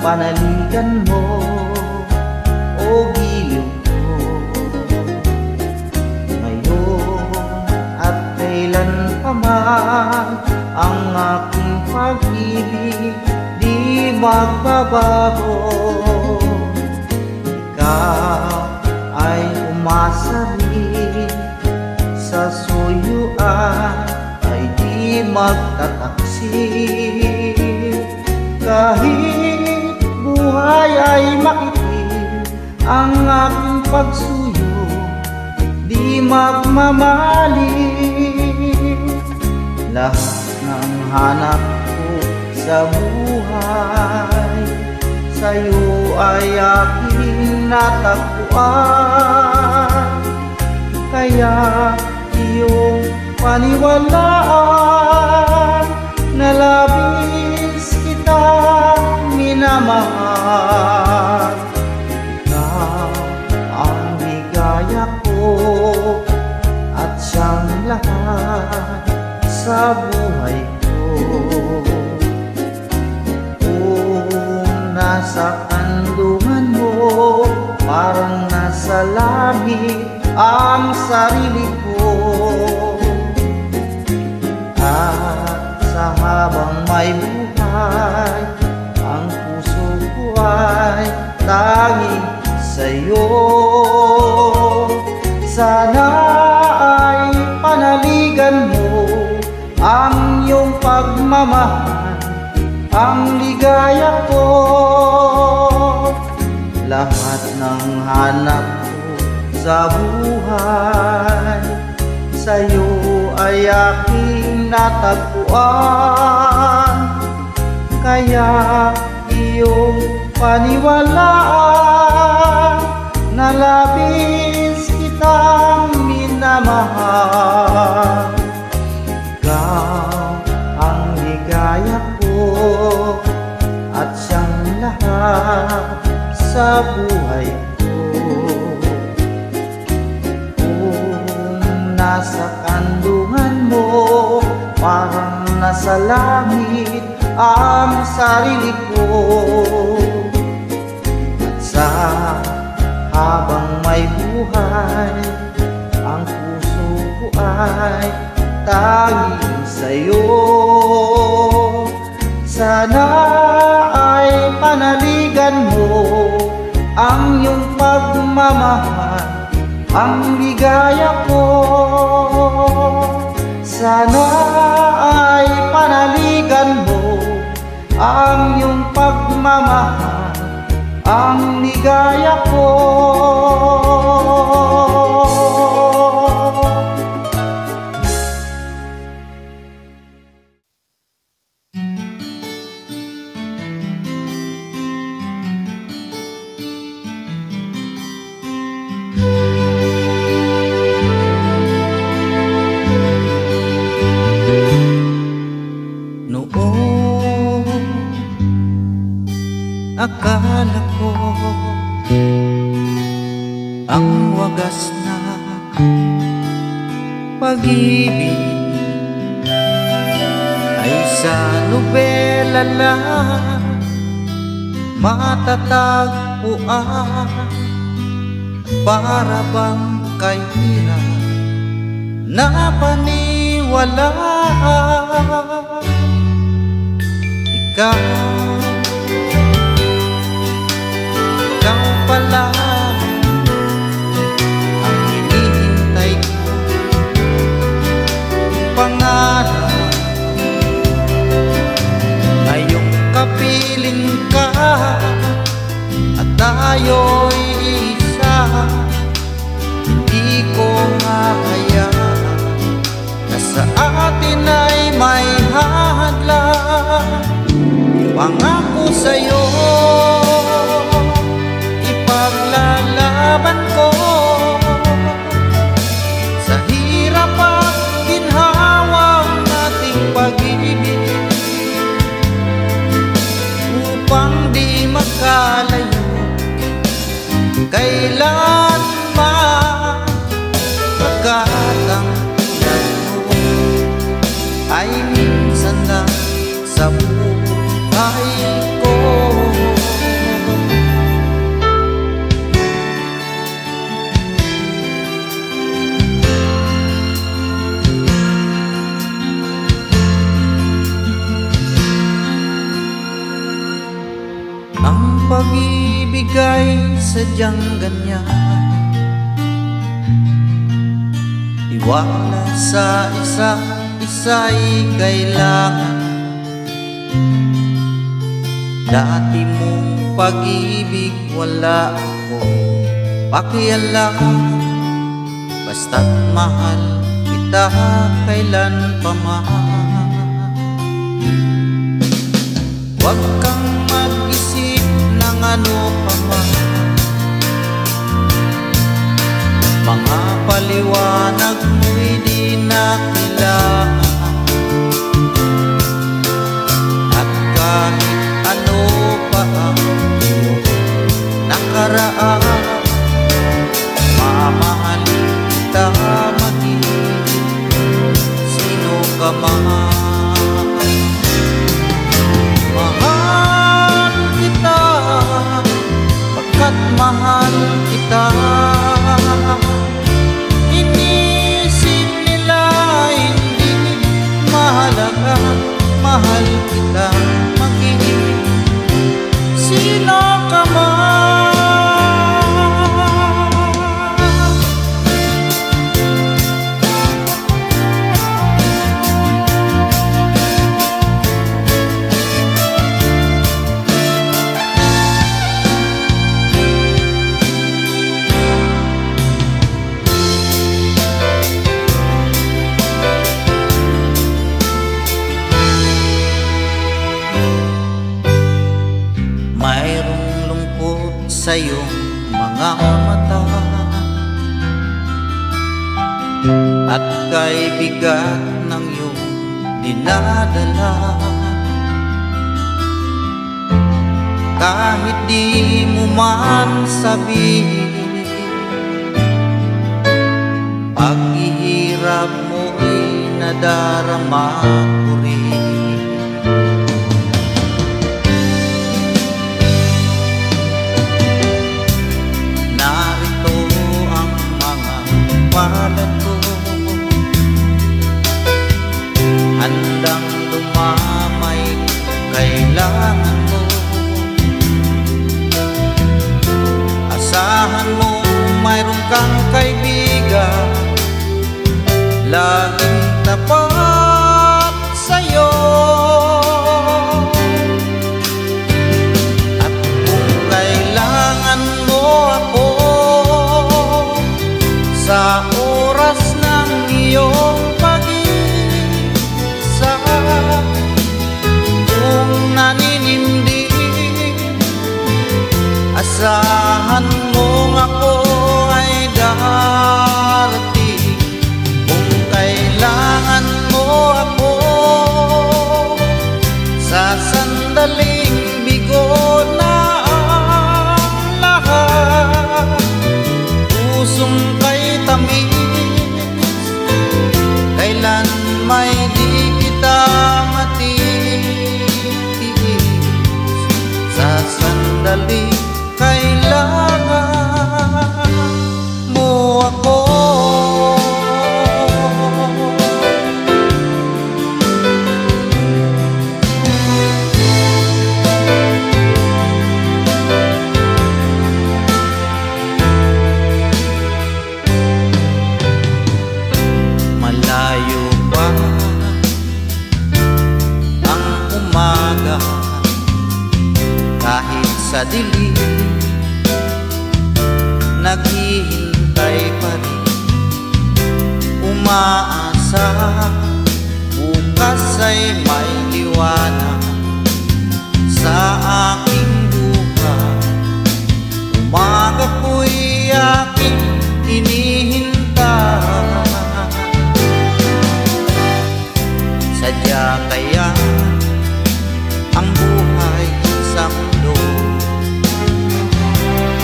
panaligan mo o giliw ko. Ngayon at kailan pa man ang aking pag-ibig di magbabago. Ikaw ay umasa rin sa suyuan ay di magtataksir. Kahit buhay ay makitim ang aking pagsuyo di magmamaling. Lahat ng hanap ko sa buhay sa'yo ay aking natagpuan. Kaya iyong paniwalaan na labis kitang minamahal. Ikaw ang ligaya ko at siyang lahat sa buhay ko. Kung nasa kandungan mo, parang nasa langit ang sarili ko. At sa habang may buhay, ang puso ko ay tanging sa'yo. Sana ay panaligan mo ang iyong pagmamahal, ang ligaya ko. Lahat ng hanap ko sa buhay sa'yo ay aking natagpuan. Kaya iyong paniwalaan na labis kitang minamahal. Ikaw ang ligaya ko at siyang lahat sa buhay ko. Kung nasa kandungan mo, parang nasa langit ang sarili ko. At sa habang may buhay, ang puso ko ay tanging sa'yo. Sana ay panaligan mo ang iyong pagmamahal, ang ligaya ko. Sana ay panaligan mo ang iyong pagmamahal, ang ligaya ko. Akala ko ang wagas na pag-ibig ay sa nobela lang matatagpuan. Para bang kahirap na paniwalaan. Ikaw pala ang hinihintay ko, pangarap ngayong kapiling ka at tayo'y isa. Hindi ko mahayaan na sa atin ay may hadlang. Pangako sa'yo, ipaglalaban ko sa hirap at ginhawang ating pag-ibig, upang di magkalayo kailanman. Pagkat ang tulad mo pag-ibig ay sadyang ganyan, tiwala sa isa't isa'y kailangan. Dati mong pag-ibig wala akong pakialam, basta't mahal kita kailan pa man. Huwag kang mag-isip ng ano pa man, mga paliwanag mo'y di na kailangan. At kahit ano pa ang iyong nakaraan, mamahalin kita maging sino ka man. Mahal kita pagkat mahal kita. Inisip nila hindi mahalaga, mahal kita maging sino ka man. Mayroong lungkot sa iyong mga mata, at kay bigat ng iyong dinadala. Kahit di mo man sabihin, paghihirap mo'y nadarama ko rin. Palad ko, handang lumamay kung kailangan mo. Asahan mo mayroon kang kaibigan, laging tapat sa'yo. At kung kailangan mo ako sa oras ng iyong pag-isa, kung naninindig, asahan mong ako ay darating. Kung kailangan mo ako sa sandaling bigo na ang lahat, pusong tamis, kailan may di kita matitiis. Sa sandali kailangan mo ako. Kahit sa dilim, naghihintay pa rin, umaasa bukas ay may liwanag sa aking buhay. Umaga ko'y aking hinihintay, sadya kaya ang buhay sa mundo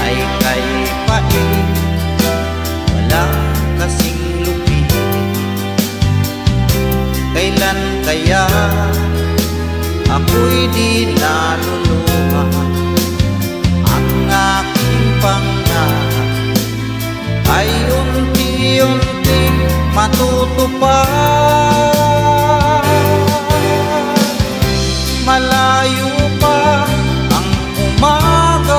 ay kay pain, walang kasing lupit. Kailan kaya ako'y di naluluha, ang aking pangarap ay unti-unti matutupad. Malayo pa ang umaga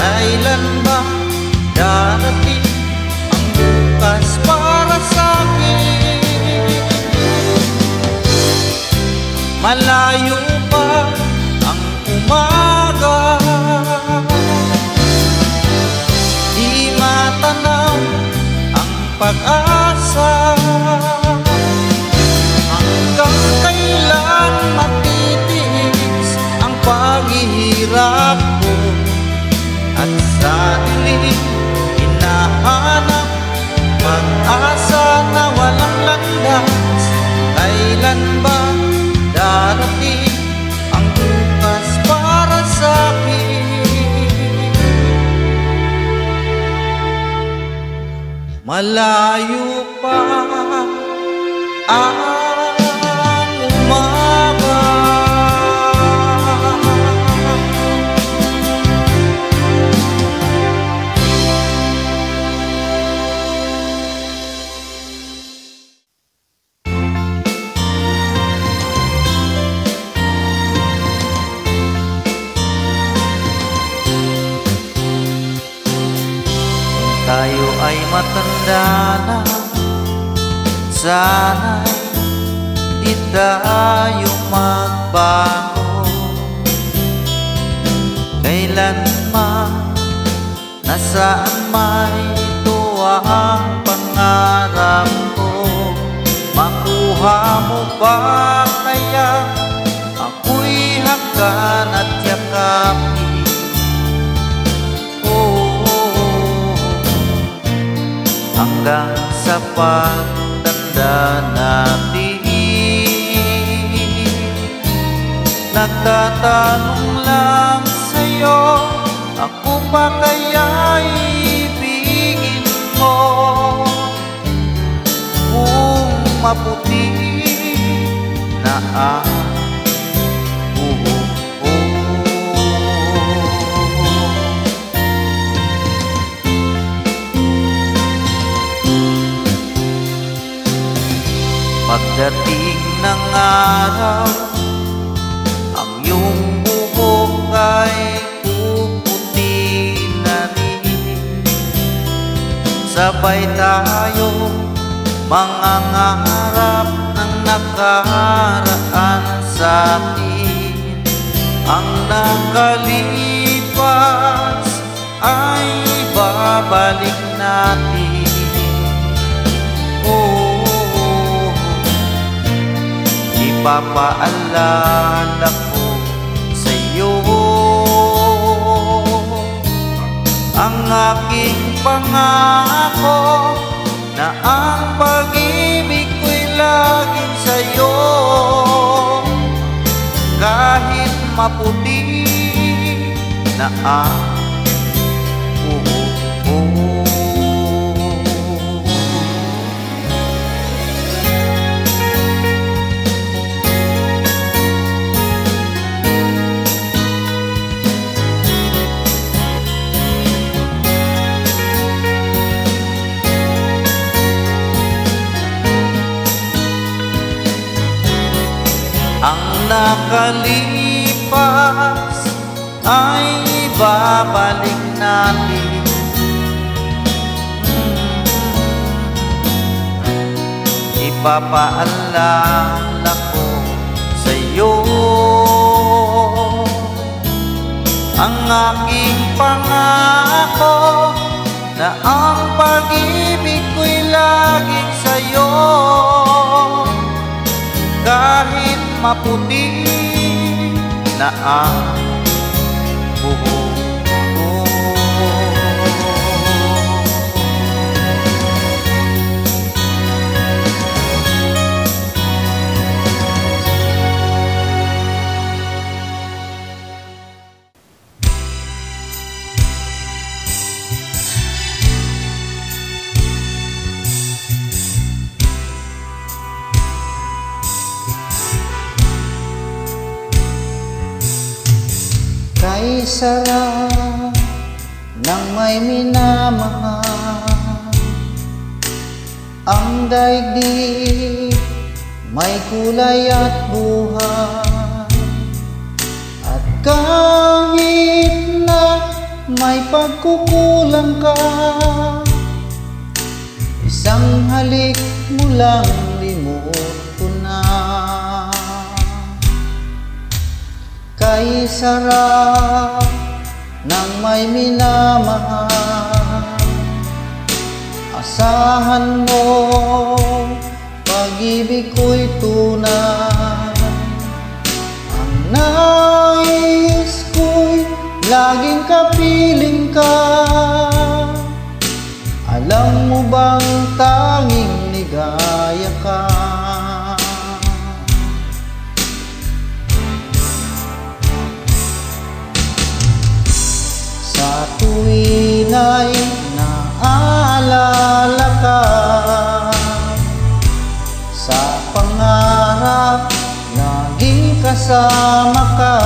Kailan ba darating ang bukas para sa'kin? Malayo pa ang umaga, di matanaw ang pag-asa. Hanggang kailan matitiis ang paghihirap ko, at sa dilim hinahanap pag-asa na walang landas. Kailan ba darating ang bukas para sa'kin? Malayo pa ang umaga, tayo ay matanda na, sana'y di tayo magbago. Kailanman, nasaan may tuwa ang pangarap ko. Makuha mo ba kaya ako'y hanggan at yakapin? Hanggang sa pagtanda natin, nagtatanong lang sa'yo, ako pa kaya ibigin mo? Kung maputi na ang buhok ko, pagdating ng araw, ang iyong buhok ay puputi na rin. Sabay tayo mangangarap ng nakaraan sa'tin. Ang nakalipas ay babalik natin. Ipapaalala ko sa'yo ang aking pangako, na ang pag-ibig ko'y laging sa'yo. Kahit maputi na ang buhok ko, ang nakalipas ay babalik natin. Ipapaalala ko sa'yo ang aking pangako, na ang pag-ibig ko'y laging sa'yo. Kahit maputi na ang buhok ko, kay sarap ng may minamahal, ang daigdig may kulay at buhay. At kahit na may pagkukulang ka, isang halik mo lang limot ko na. Kay sarap ng may minamahal, asahan mo pag-ibig ko'y tunay. Ang nais ko'y laging kapiling ka, alam mo bang tanging ligaya ka? Sa tuwin ay naaalala ka, sa pangarap laging kasama ka.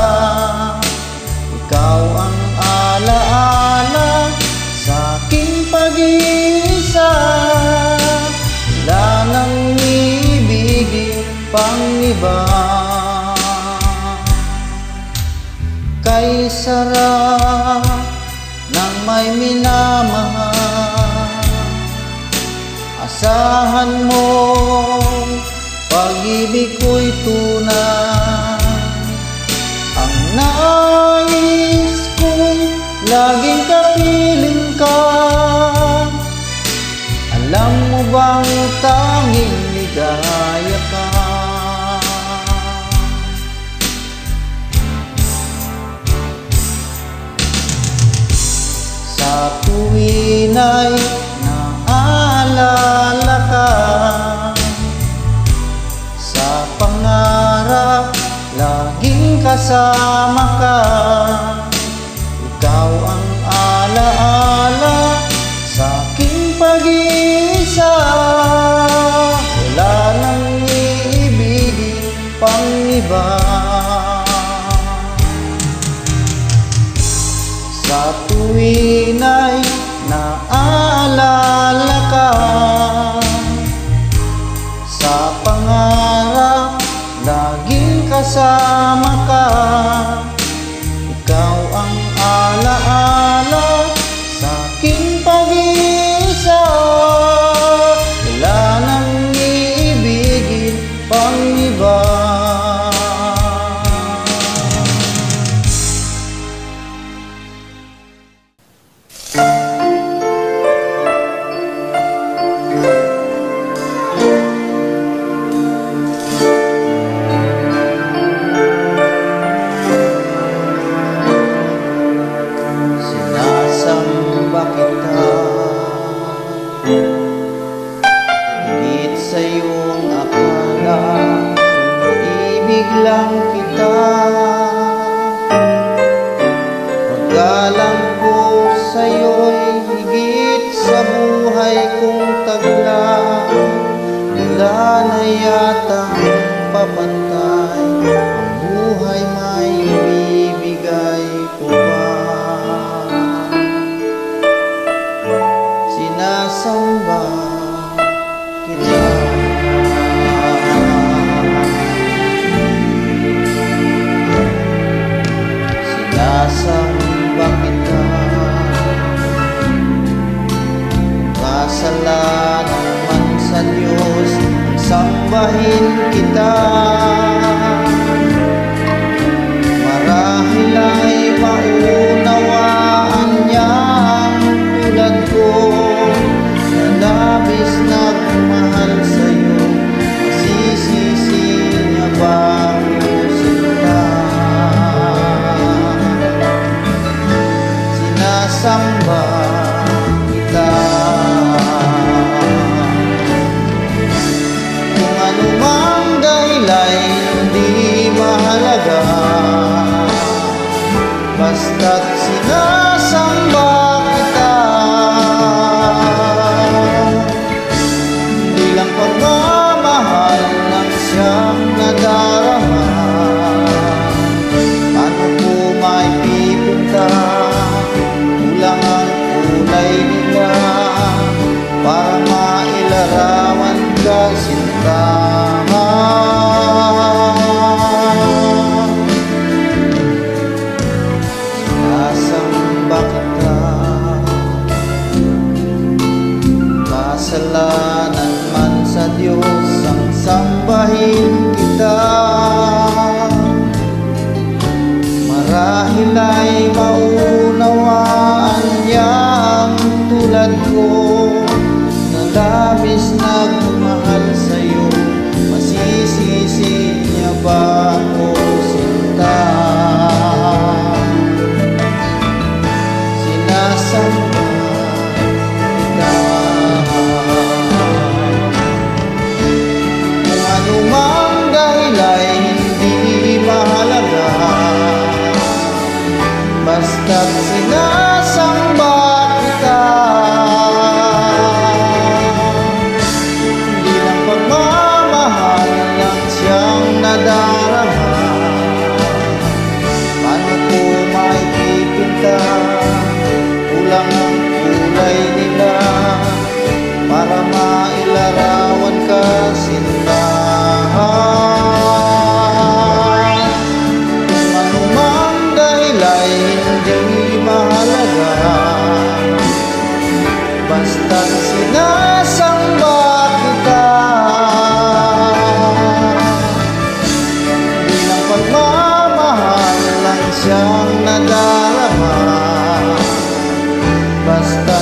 Ikaw ang alaala sa aking pag-iisa, wala nang ibigin pang iba. Kay sarap ng may minamahal, asahan mo pag-ibig ko'y tunay. Ang nais ko'y laging kapiling ka, alam mo bang tanging ligaya ka? Sa tuwin ay naaalala ka, sa pangarap laging kasama ka. Ikaw ang alaala sa aking pag-iisa, wala nang iibigin pang iba. Sa tuwin ay naaalala ka, sa pangarap laging kasama ka. Ikaw ang alaala sa aking pag-iisa, wala nang iibigin pang iba. Higit sa iyong akala, ibig lang kita. Paggalang ko sa'yo'y higit sa buhay kong tagla. Wala na yatang papantay, ang buhay may ibibigay ko pa. Sinasamba kita, sinasamba kita. Kasalanan man sa Diyos, sambahin kita. Marahil ay maunawaan niya ang tulad ko, labis nagmahal sa'yo. Masisisi niya ba ako sinta? Sinasamba kita. Kung anumang dahilan hindi mahalaga, basta't sinasamba kita. Bilang pagmamahal ng siyang nadarama, paano ko maipipunta? Kulang ang sinasamba kita. Kung anumang dahilay hindi mahalaga, basta't sinasamba kita. Di lang pagmamahal lang siyang nadarama. Paano ko maipipinta, kulang ang kulay nila para mailarawan ka, sinta. Kung anumang dahilay hindi mahalaga, basta't sinasamba kita. Di lang pagmamahal lang siyang nadarama, basta